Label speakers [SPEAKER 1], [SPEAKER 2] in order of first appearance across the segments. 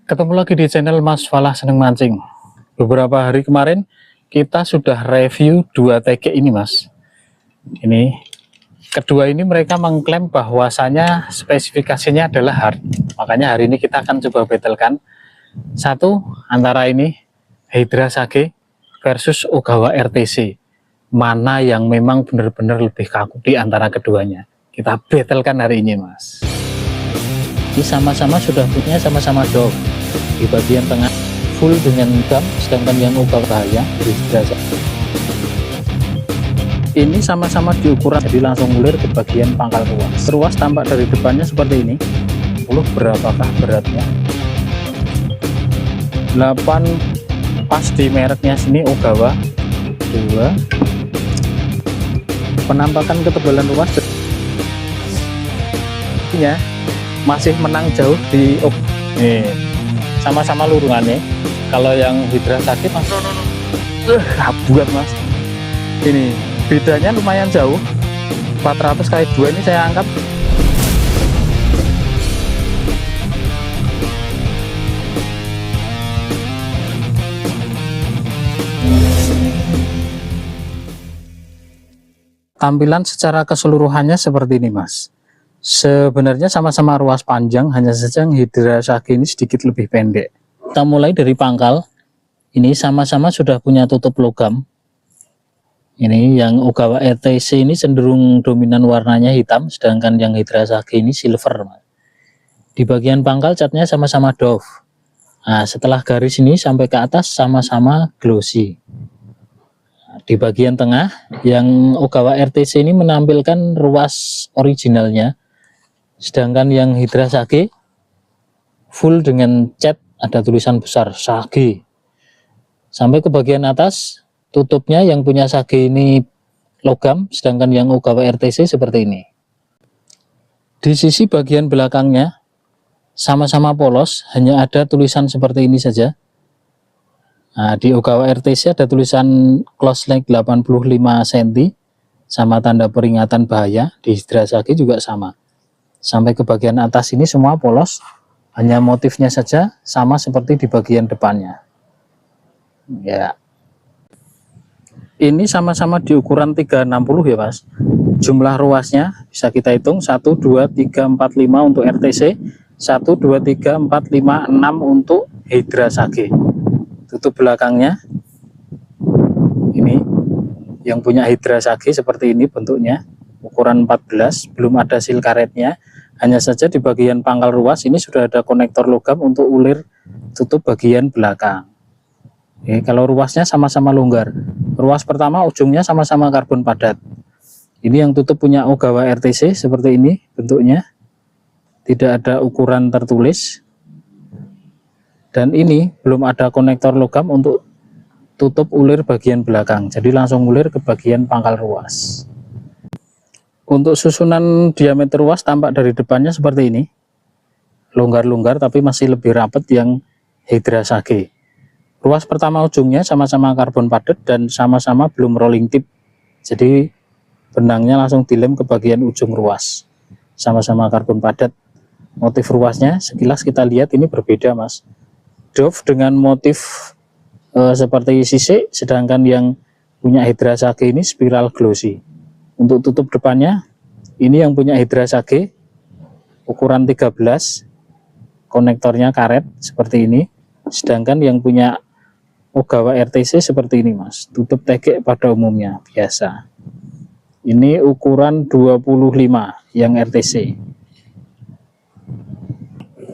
[SPEAKER 1] Ketemu lagi di channel Mas Falah Seneng Mancing. Beberapa hari kemarin kita sudah review 2 TG ini, Mas. Ini kedua ini mereka mengklaim bahwasanya spesifikasinya adalah hard. Makanya hari ini kita akan coba battlekan satu antara ini Hydra Sage versus Ogawa RTC. Mana yang memang benar-benar lebih kaku di antara keduanya. Kita battlekan hari ini, Mas. Ini sama-sama sudah punya sama-sama dog. Di bagian tengah full dengan gam, sedangkan yang Ogawa bahaya ini sama-sama diukuran, jadi langsung ngulir ke bagian pangkal ruas. Ruas tampak dari depannya seperti ini. Berapakah beratnya? 8 pas di mereknya sini Ogawa 2. Penampakan ketebalan ruas ya masih menang jauh di sama-sama lurungannya. Kalau yang Hydra Sage mas buat mas, ini bedanya lumayan jauh. 400 kali 2 ini saya angkat tampilan secara keseluruhannya seperti ini, mas. Sebenarnya sama-sama ruas panjang, hanya saja yang Hydra Sage ini sedikit lebih pendek. Kita mulai dari pangkal. Ini sama-sama sudah punya tutup logam. Ini yang Ogawa RTC ini cenderung dominan warnanya hitam, sedangkan yang Hydra Sage ini silver. Di bagian pangkal catnya sama-sama doff. Nah, setelah garis ini sampai ke atas sama-sama glossy. Nah, di bagian tengah yang Ogawa RTC ini menampilkan ruas originalnya, sedangkan yang Hydra Sage full dengan cat, ada tulisan besar Sage. Sampai ke bagian atas tutupnya yang punya Sage ini logam, sedangkan yang Ogawa RTC seperti ini. Di sisi bagian belakangnya sama-sama polos, hanya ada tulisan seperti ini saja. Nah, di Ogawa RTC ada tulisan close leg 85 cm sama tanda peringatan bahaya. Di Hydra Sage juga sama. Sampai ke bagian atas ini semua polos, hanya motifnya saja sama seperti di bagian depannya. Ya, ini sama-sama di ukuran 360 ya mas. Jumlah ruasnya bisa kita hitung 1, 2, 3, 4, 5 untuk RTC, 1, 2, 3, 4, 5, 6 untuk Hydra Sage. Tutup belakangnya ini yang punya Hydra Sage seperti ini bentuknya, ukuran 14, belum ada seal karetnya. Hanya saja di bagian pangkal ruas ini sudah ada konektor logam untuk ulir tutup bagian belakang. Oke, kalau ruasnya sama-sama longgar. Ruas pertama ujungnya sama-sama karbon padat. Ini yang tutup punya Ogawa RTC seperti ini bentuknya. Tidak ada ukuran tertulis. Dan ini belum ada konektor logam untuk tutup ulir bagian belakang. Jadi langsung ulir ke bagian pangkal ruas. Untuk susunan diameter ruas tampak dari depannya seperti ini. Longgar-longgar tapi masih lebih rapat yang Hydra Sage. Ruas pertama ujungnya sama-sama karbon padat dan sama-sama belum rolling tip. Jadi benangnya langsung dilem ke bagian ujung ruas. Sama-sama karbon padat. Motif ruasnya sekilas kita lihat ini berbeda mas. Doff dengan motif seperti sisik, sedangkan yang punya Hydra Sage ini spiral glossy. Untuk tutup depannya ini yang punya Hydra Sage ukuran 13, konektornya karet seperti ini, sedangkan yang punya Ogawa RTC seperti ini mas, tutup tegek pada umumnya biasa. Ini ukuran 25 yang RTC.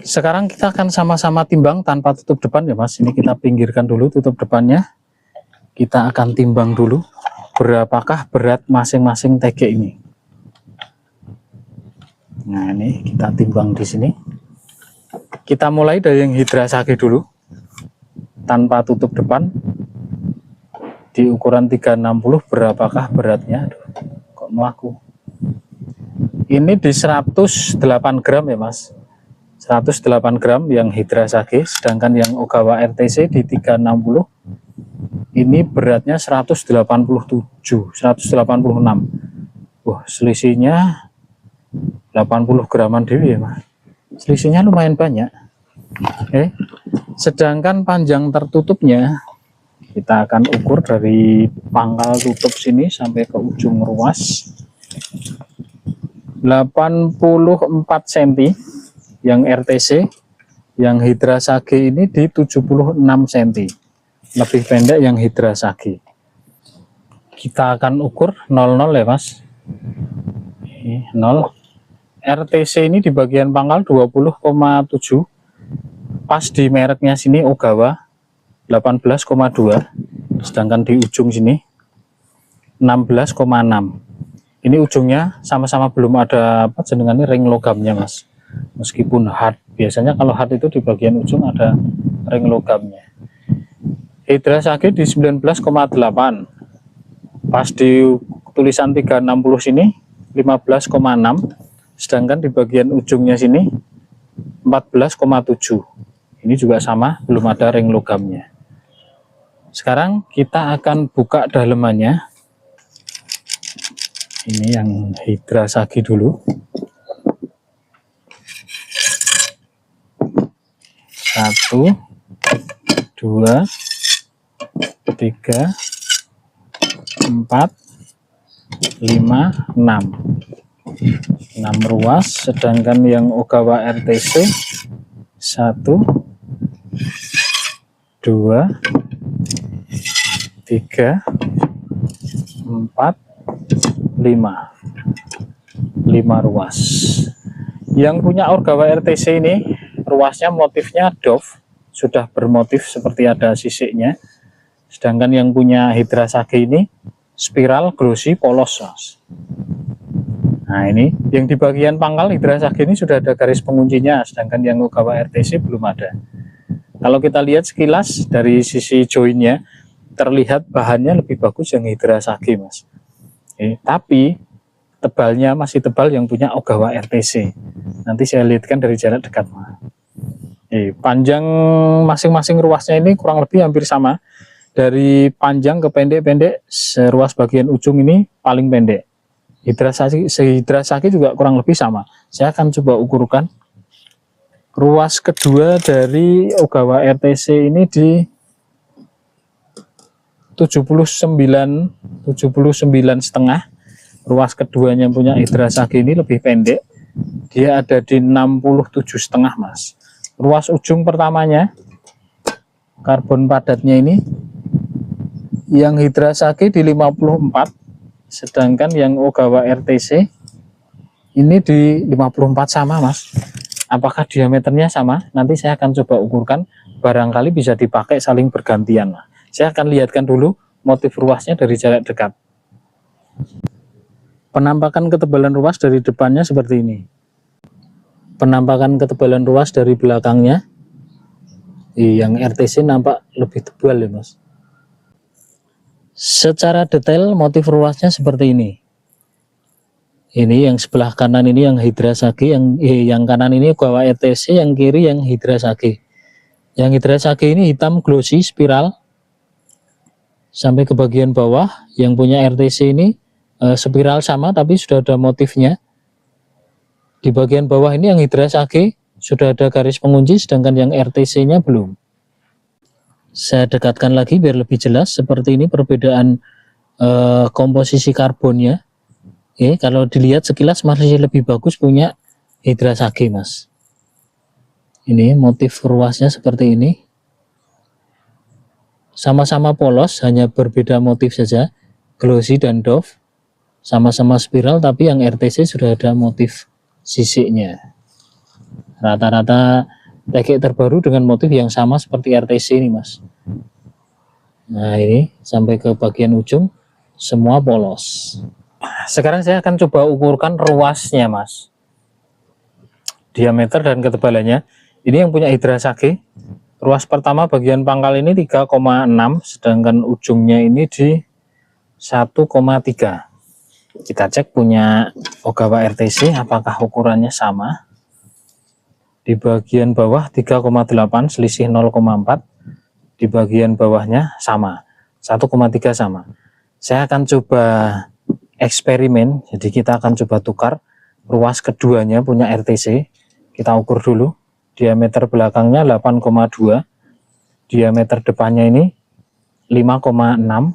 [SPEAKER 1] Sekarang kita akan sama-sama timbang tanpa tutup depan ya mas. Ini kita pinggirkan dulu tutup depannya. Kita akan timbang dulu berapakah berat masing-masing TG ini. Nah, ini kita timbang di sini. Kita mulai dari yang Hydra Sage dulu. Tanpa tutup depan. Di ukuran 360 berapakah beratnya? Aduh, kok melaku. Ini di 108 gram ya, Mas. 108 gram yang Hydra Sage, sedangkan yang Ogawa RTC di 360 ini beratnya 187, 186. Wah, selisihnya 80 graman dewi ya mas. Selisihnya lumayan banyak. Sedangkan panjang tertutupnya kita akan ukur dari pangkal tutup sini sampai ke ujung ruas 84 cm yang RTC, yang Hydra Sage ini di 76 cm, lebih pendek yang Hydra Sage. Kita akan ukur 00 ya Mas. 0. RTC ini di bagian pangkal 20,7, pas di mereknya sini Ogawa 18,2, sedangkan di ujung sini 16,6. Ini ujungnya sama-sama belum ada apa jenengannya ring logamnya Mas, meskipun hard. Biasanya kalau hard itu di bagian ujung ada ring logamnya. Hydra Sage di 19,8, pas di tulisan 360 sini 15,6, sedangkan di bagian ujungnya sini 14,7. Ini juga sama, belum ada ring logamnya. Sekarang kita akan buka dalemannya. Ini yang Hydra Sage dulu. 1, 2, 3, 4, 5, 6. 6 ruas, sedangkan yang Ogawa RTC 1, 2, 3, 4, 5 ruas. Yang punya Ogawa RTC ini ruasnya motifnya Dove, sudah bermotif seperti ada sisiknya. Sedangkan yang punya Hydra Sage ini spiral glossy polos. Nah ini yang di bagian pangkal Hydra Sage ini sudah ada garis penguncinya, sedangkan yang Ogawa RTC belum ada. Kalau kita lihat sekilas dari sisi joinnya, terlihat bahannya lebih bagus yang Hydra Sage Mas. Tapi tebalnya masih tebal yang punya Ogawa RTC. Nanti saya lihatkan dari jarak dekat. Panjang masing-masing ruasnya ini kurang lebih hampir sama. Dari panjang ke pendek-pendek, ruas bagian ujung ini paling pendek. Hydra Sage juga kurang lebih sama. Saya akan coba ukurkan. Ruas kedua dari Ogawa RTC ini di 79,5. Ruas keduanya punya Hydra Sage ini lebih pendek, dia ada di 67,5 Mas. Ruas ujung pertamanya karbon padatnya ini yang Hydra Sage di 54, sedangkan yang Ogawa RTC ini di 54 sama Mas. Apakah diameternya sama? Nanti saya akan coba ukurkan, barangkali bisa dipakai saling bergantian. Saya akan lihatkan dulu motif ruasnya dari jarak dekat. Penampakan ketebalan ruas dari depannya seperti ini. Penampakan ketebalan ruas dari belakangnya, yang RTC nampak lebih tebal ya Mas. Secara detail motif ruasnya seperti ini. Ini yang sebelah kanan ini yang Hydra Sage, yang kanan ini Ogawa RTC, yang kiri yang Hydra Sage. Yang Hydra Sage ini hitam glossy spiral sampai ke bagian bawah. Yang punya RTC ini spiral sama tapi sudah ada motifnya. Di bagian bawah ini yang Hydra Sage sudah ada garis pengunci, sedangkan yang RTC nya belum. Saya dekatkan lagi biar lebih jelas. Seperti ini perbedaan komposisi karbonnya. Kalau dilihat sekilas masih lebih bagus punya Hydra Sage Mas. Ini motif ruasnya seperti ini. Sama-sama polos, hanya berbeda motif saja, glossy dan Dove. Sama-sama spiral, tapi yang RTC sudah ada motif sisiknya. Rata-rata teknik terbaru dengan motif yang sama seperti RTC ini Mas. Nah ini sampai ke bagian ujung semua polos. Sekarang saya akan coba ukurkan ruasnya Mas, diameter dan ketebalannya. Ini yang punya Hydra Sage. Ruas pertama bagian pangkal ini 3,6, sedangkan ujungnya ini di 1,3. Kita cek punya Ogawa RTC apakah ukurannya sama. Di bagian bawah 3,8, selisih 0,4. Di bagian bawahnya sama, 1,3 sama. Saya akan coba eksperimen, jadi kita akan coba tukar. Ruas keduanya punya RTC, kita ukur dulu. Diameter belakangnya 8,2, diameter depannya ini 5,6.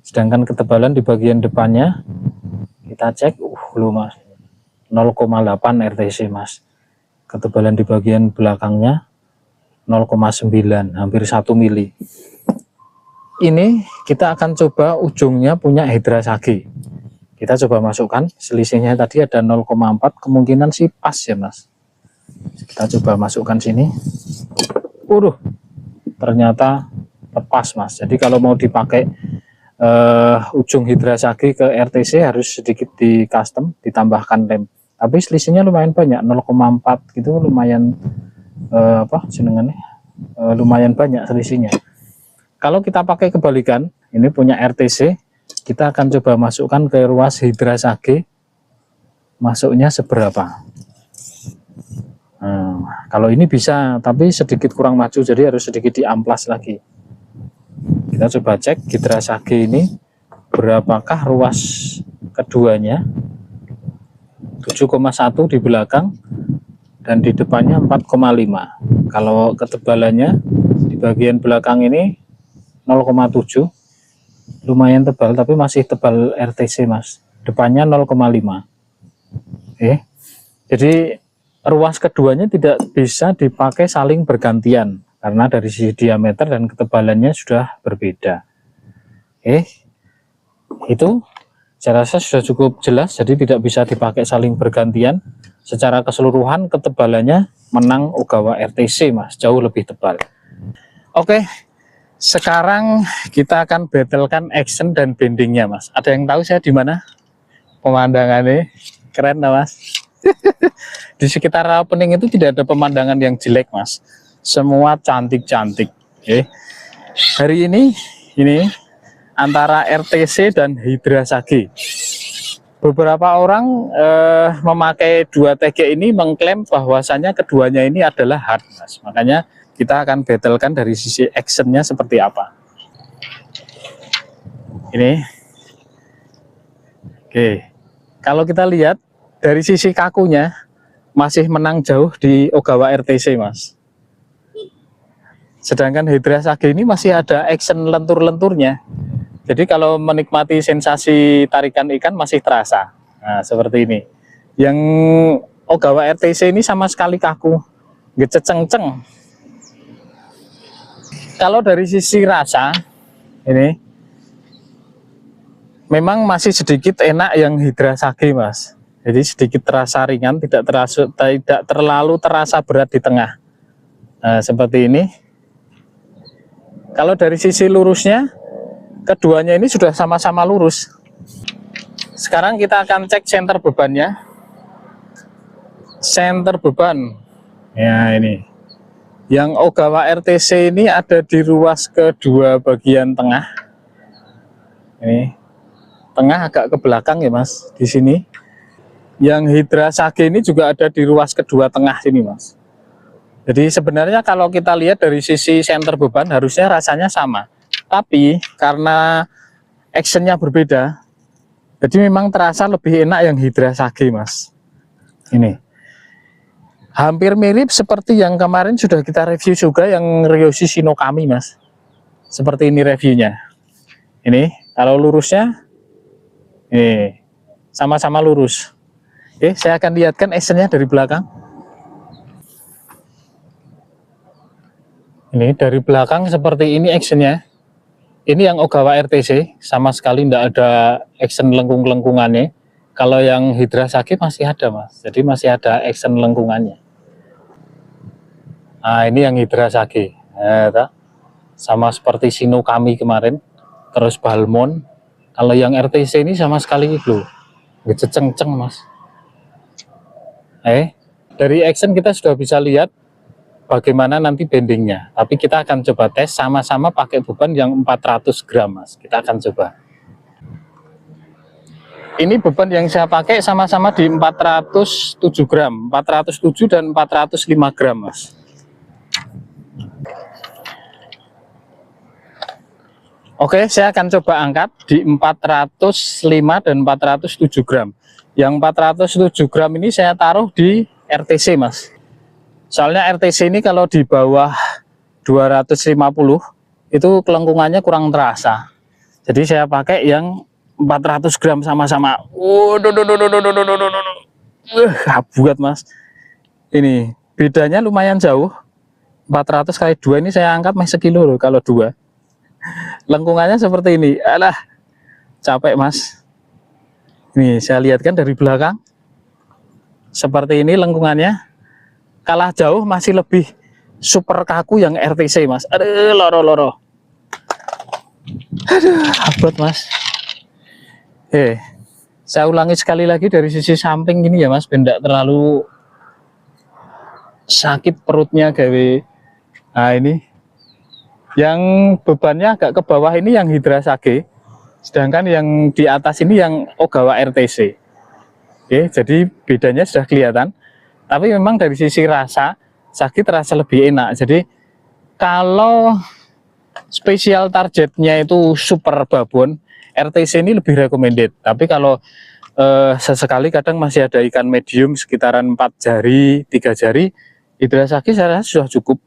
[SPEAKER 1] Sedangkan ketebalan di bagian depannya kita cek, lu mas, 0,8 RTC mas. Ketebalan di bagian belakangnya 0,9, hampir 1 mili. Ini kita akan coba ujungnya punya Hydra Sage. Kita coba masukkan, selisihnya tadi ada 0,4, kemungkinan sih pas ya mas. Kita coba masukkan sini. Ternyata lepas mas. Jadi kalau mau dipakai ujung Hydra Sage ke RTC harus sedikit di custom, ditambahkan lem. Tapi selisihnya lumayan banyak, 0,4 gitu, lumayan lumayan banyak selisihnya. Kalau kita pakai kebalikan, ini punya RTC, kita akan coba masukkan ke ruas Hydra Sage, masuknya seberapa. Kalau ini bisa, tapi sedikit kurang maju, jadi harus sedikit diamplas lagi. Kita coba cek Hydra Sage ini berapakah ruas keduanya. 7,1 di belakang dan di depannya 4,5. Kalau ketebalannya di bagian belakang ini 0,7, lumayan tebal, tapi masih tebal RTC mas. Depannya 0,5. Jadi ruas keduanya tidak bisa dipakai saling bergantian karena dari sisi diameter dan ketebalannya sudah berbeda. Itu saya rasa sudah cukup jelas, jadi tidak bisa dipakai saling bergantian. Secara keseluruhan ketebalannya menang Ogawa RTC mas, jauh lebih tebal. Oke, sekarang kita akan battlekan action dan bendingnya mas. Ada yang tahu saya di mana? Pemandangannya keren nah, mas. Di sekitar opening itu tidak ada pemandangan yang jelek mas, semua cantik-cantik. Hari ini antara RTC dan Hydra Sage. Beberapa orang memakai 2 TG ini mengklaim bahwasannya keduanya ini adalah hard mas. Makanya kita akan battlekan dari sisi actionnya seperti apa. Kalau kita lihat dari sisi kakunya masih menang jauh di Ogawa RTC mas. Sedangkan Hydra Sage ini masih ada action lentur-lenturnya. Jadi kalau menikmati sensasi tarikan ikan masih terasa. Nah, seperti ini. Yang Ogawa RTC ini sama sekali kaku, ngececeng-ceng. Kalau dari sisi rasa, ini memang masih sedikit enak yang Hydra Sage mas. Jadi sedikit terasa ringan, tidak terlalu terasa berat di tengah. Nah, seperti ini. Kalau dari sisi lurusnya, keduanya ini sudah sama-sama lurus. Sekarang kita akan cek center bebannya. Center beban. Ya ini. Yang Ogawa RTC ini ada di ruas kedua bagian tengah. Ini. Tengah agak ke belakang ya mas, di sini. Yang Hydra Sage ini juga ada di ruas kedua tengah sini mas. Jadi sebenarnya kalau kita lihat dari sisi center beban harusnya rasanya sama. Tapi karena actionnya berbeda, jadi memang terasa lebih enak yang Hydra Sage mas. Ini hampir mirip seperti yang kemarin sudah kita review juga yang Ryoshi Shinokami mas. Seperti ini reviewnya. Ini kalau lurusnya, ini sama-sama lurus. Saya akan lihatkan actionnya dari belakang. Ini dari belakang seperti ini actionnya. Ini yang Ogawa RTC sama sekali tidak ada action lengkung-lengkungannya. Kalau yang Hydra Sage masih ada mas, jadi masih ada action lengkungannya. Nah ini yang Hydra Sage, sama seperti Shinokami kemarin, terus Balmon. Kalau yang RTC ini sama sekali belum, ngeceng-ceng mas. Dari action kita sudah bisa lihat bagaimana nanti bendingnya, tapi kita akan coba tes sama-sama pakai beban yang 400 gram mas. Kita akan coba. Ini beban yang saya pakai sama-sama di 407 gram, 407 dan 405 gram mas. Oke, saya akan coba angkat di 405 dan 407 gram. Yang 407 gram ini saya taruh di RTC mas. Soalnya RTC ini kalau di bawah 250 itu kelengkungannya kurang terasa. Jadi saya pakai yang 400 gram sama-sama. Buat Mas. Ini bedanya lumayan jauh. 400 kali 2 ini saya angkat masih sekilo loh kalau 2. Lengkungannya seperti ini. Alah, capek Mas. Nih saya lihatkan dari belakang. Seperti ini lengkungannya. Kalah jauh masih lebih super kaku yang RTC Mas. Aduh, loro-loro. Aduh, abot Mas. Saya ulangi sekali lagi dari sisi samping gini ya Mas, biar terlalu sakit perutnya gawe. Nah ini yang bebannya agak ke bawah ini yang Hydra Sage, sedangkan yang di atas ini yang Ogawa RTC. Jadi bedanya sudah kelihatan. Tapi memang dari sisi rasa Sage terasa lebih enak. Jadi kalau spesial targetnya itu super babon, RTC ini lebih recommended. Tapi kalau sesekali kadang masih ada ikan medium sekitaran 4 jari, 3 jari, Hydra Sage saya rasa sudah cukup.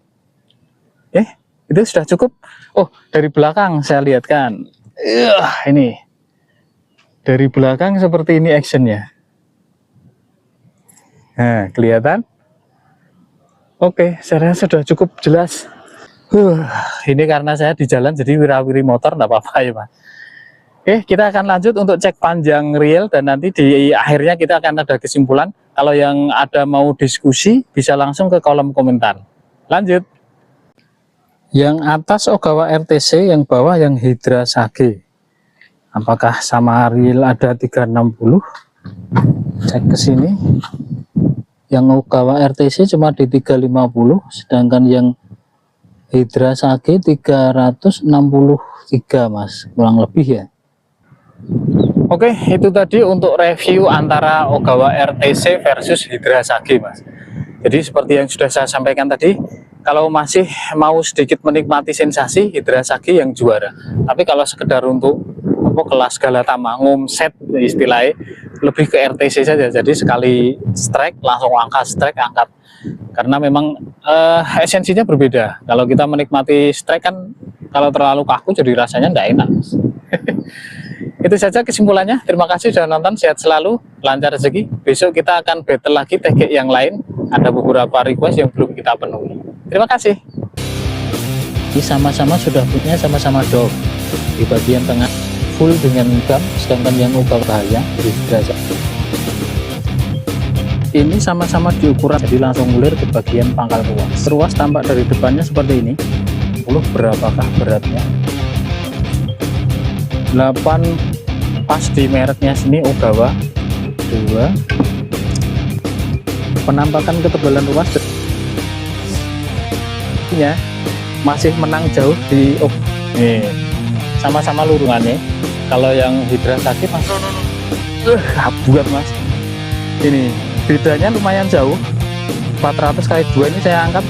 [SPEAKER 1] Itu sudah cukup. Oh, dari belakang saya lihatkan. Ini. Dari belakang seperti ini actionnya. Nah, kelihatan? Oke, saya rasa sudah cukup jelas. Ini karena saya di jalan jadi wirawiri motor, enggak apa-apa ya Pak. Kita akan lanjut untuk cek panjang reel dan nanti di akhirnya kita akan ada kesimpulan. Kalau yang ada mau diskusi bisa langsung ke kolom komentar. Lanjut. Yang atas Ogawa RTC, yang bawah yang Hydra Sage. Apakah sama reel ada 360? Cek ke sini. Yang Ogawa RTC cuma di 350, sedangkan yang Hydra Sage 363 Mas, kurang lebih ya. Oke, itu tadi untuk review antara Ogawa RTC versus Hydra Sage Mas. Jadi seperti yang sudah saya sampaikan tadi, kalau masih mau sedikit menikmati sensasi, Hydra Sage yang juara. Tapi kalau sekedar untuk kelas Galatama ngomset istilahnya, lebih ke RTC saja. Jadi sekali strike langsung angkat, strike angkat. Karena memang esensinya berbeda. Kalau kita menikmati strike kan kalau terlalu kaku jadi rasanya tidak enak. Itu saja kesimpulannya. Terima kasih sudah nonton, sehat selalu, lancar rezeki. Besok kita akan battle lagi teknik yang lain. Ada beberapa request yang belum kita penuhi. Terima kasih. Ini sama-sama sudah punya sama-sama dog. Di bagian tengah full dengan gam, sedangkan yang Ogawa bahaya di derajat. Ini sama-sama diukuran, jadi langsung ngulir ke bagian pangkal ruas. Ruas tampak dari depannya seperti ini. 10 berapakah beratnya? 8 pas di mereknya sini Ogawa 2. Penampakan ketebalan ruas ya masih menang jauh di sama-sama lurungannya. Kalau yang Hydra Sage Mas buat Mas, ini bedanya lumayan jauh. 400 kali 2 ini saya angkat